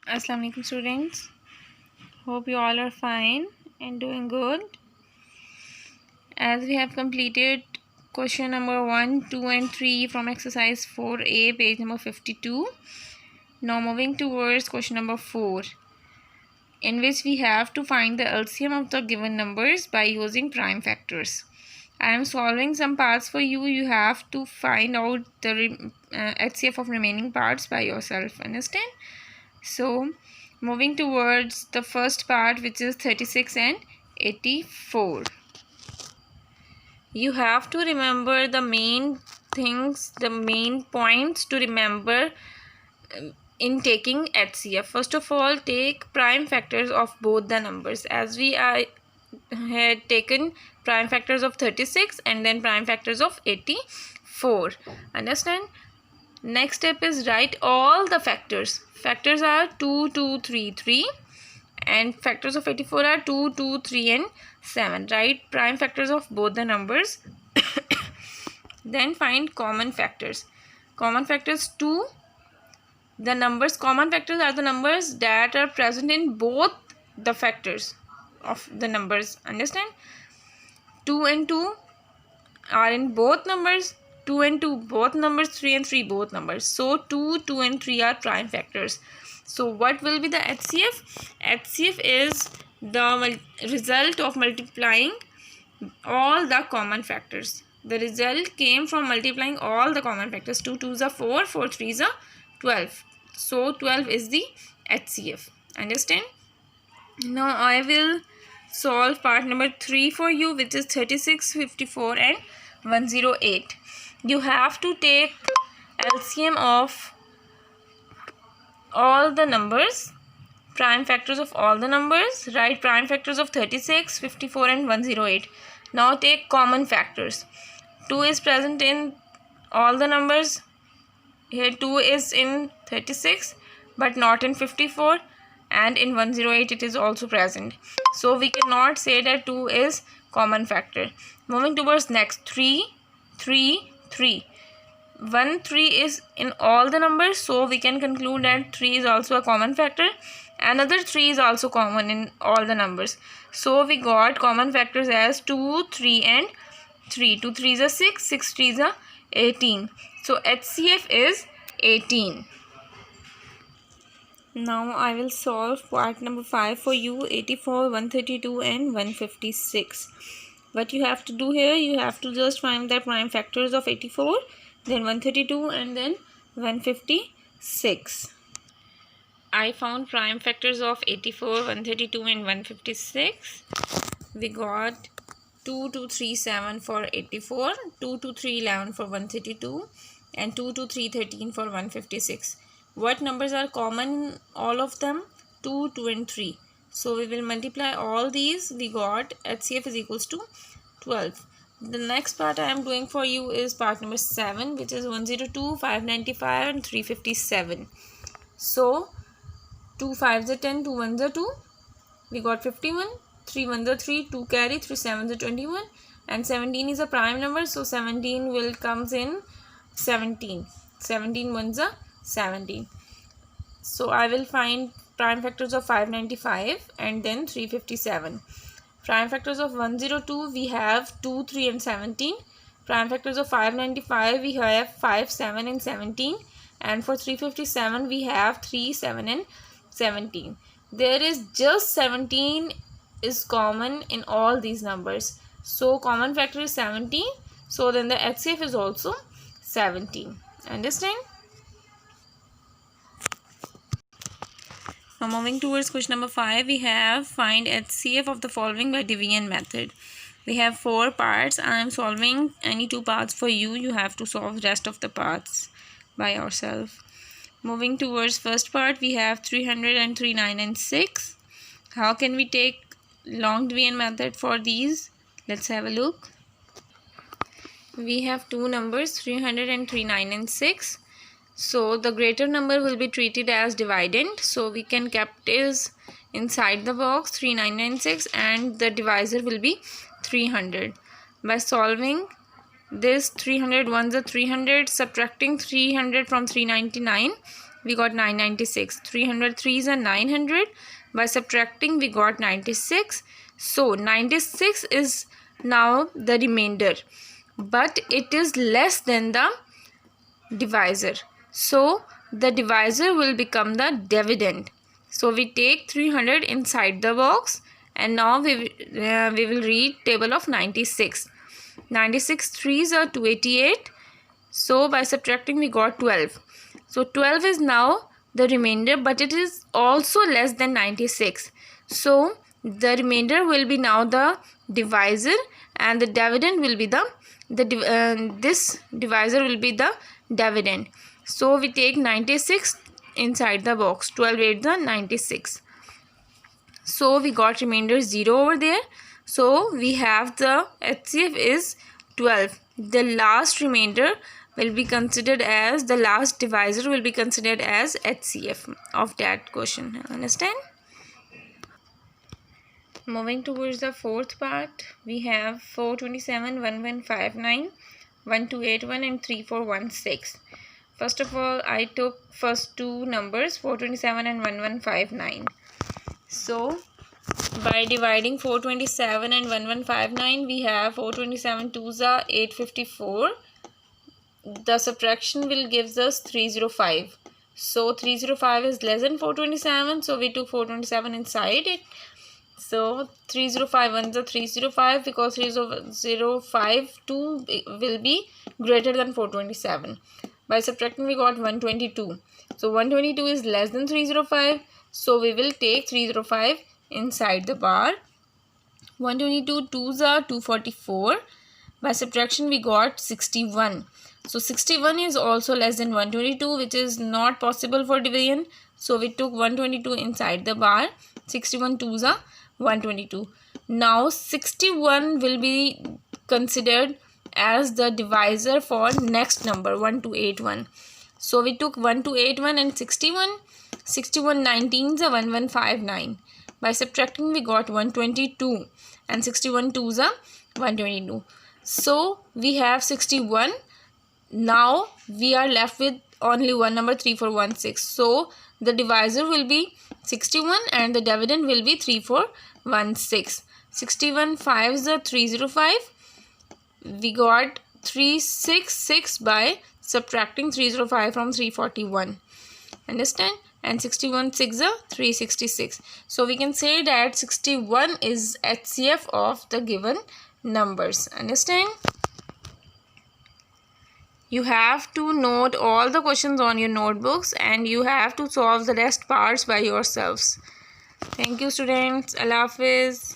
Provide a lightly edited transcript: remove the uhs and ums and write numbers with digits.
Assalamu alaikum students. Hope you all are fine and doing good. As we have completed question number 1, 2 and 3 from exercise 4a page number 52. Now moving towards question number 4, in which we have to find the LCM of the given numbers by using prime factors. I am solving some parts for you. You have to find out the HCF of remaining parts by yourself. Understand? So moving towards the first part, which is 36 and 84. You have to remember the main things, the main points to remember in taking HCF. First of all, take prime factors of both the numbers, as we had taken prime factors of 36 and then prime factors of 84. Understand? Next step is write all the factors. Factors are 2, 2, 3, 3, and factors of 84 are 2, 2, 3 and 7. Write prime factors of both the numbers. Then find common factors. Common factors 2. The numbers, common factors are the numbers that are present in both the factors of the numbers. Understand? 2 and 2 are in both numbers. 2 and 2 both numbers, 3 and 3 both numbers. So 2, 2 and 3 are prime factors. So what will be the HCF? HCF is the result of multiplying all the common factors. The result came from multiplying all the common factors. 2 2s are 4, 4 3s are 12. So 12 is the HCF. Understand? Now I will solve part number 3 for you, which is 36, 54 and 108. You have to take LCM of all the numbers, prime factors of all the numbers. Write prime factors of 36, 54 and 108. Now take common factors. 2 is present in all the numbers. Here 2 is in 36 but not in 54, and in 108 it is also present. So we cannot say that 2 is common factor. Moving towards next, 3, 3, 3. 1, 3 is in all the numbers, so we can conclude that 3 is also a common factor. Another 3 is also common in all the numbers. So we got common factors as 2, 3 and 3. 2 3s are 6, 6 3s are 18. So HCF is 18. Now I will solve part number 5 for you, 84, 132 and 156. What you have to do here, you have to just find the prime factors of 84, then 132 and then 156. I found prime factors of 84, 132 and 156. We got 2, 2, 3, 7 for 84, 2, 2, 3, 11 for 132 and 2, 2, 3, 13 for 156. What numbers are common in all of them? 2, 2 and 3. So we will multiply all these. We got HCF is equals to 12. The next part I am doing for you is part number 7, which is 102, 595 and 357. So 2 5s are 10, 2 1s are 2. We got 51. 3 1s are 3, 2 carry, 3 7s are 21. And 17 is a prime number, so 17 will comes in 17. 17 1s are 17. So I will find prime factors of 595 and then 357. Prime factors of 102 we have 2, 3 and 17. Prime factors of 595 we have 5, 7 and 17. And for 357 we have 3, 7 and 17. There is just 17 is common in all these numbers. So common factor is 17. So then the HCF is also 17. Understand? Now moving towards question number 5, we have find HCF of the following by division method. We have 4 parts. I am solving any 2 parts for you. You have to solve the rest of the parts by yourself. Moving towards first part, we have 300 and 3, 9 and 6. How can we take long division method for these? Let's have a look. We have 2 numbers, 300 and 3, 9 and 6. So the greater number will be treated as dividend. So we can capitals inside the box 3996 and the divisor will be 300. By solving this, 300 ones are 300, subtracting 300 from 399, we got 996. 303s are 900. By subtracting, we got 96. So 96 is now the remainder, but it is less than the divisor. So the divisor will become the dividend. So we take 300 inside the box, and now we will read table of 96. 96 3s are 288. So by subtracting, we got 12. So 12 is now the remainder, but it is also less than 96. So the remainder will be now the divisor, and the dividend will be this divisor will be the dividend. So we take 96 inside the box. 12 8 the 96. So we got remainder 0 over there. So we have the HCF is 12. The last remainder will be considered as, the last divisor will be considered as HCF of that question. Understand? Moving towards the fourth part, we have 427, 1159, 1281 and 3416. First of all, I took first two numbers, 427 and 1159. So by dividing 427 and 1159, we have 427 2s are 854. The subtraction will gives us 305. So 305 is less than 427, so we took 427 inside it. So 305 ones are 305, because 305 2 will be greater than 427. By subtracting, we got 122. So 122 is less than 305, so we will take 305 inside the bar. 122 2s are 244. By subtraction, we got 61. So 61 is also less than 122, which is not possible for division. So we took 122 inside the bar. 61 2s are 122. Now 61 will be considered as the divisor for next number, 1281. So we took 1281 and 61. 61 19s are 1159. By subtracting, we got 122, and 61 2s are 122. So we have 61. Now we are left with only one number, 3416. So the divisor will be 61 and the dividend will be 3416. 61 5s are 305. We got 366 by subtracting 305 from 341. Understand? And 61 6 are 366. So we can say that 61 is HCF of the given numbers. Understand? You have to note all the questions on your notebooks, and you have to solve the rest parts by yourselves. Thank you, students. Allah Hafiz.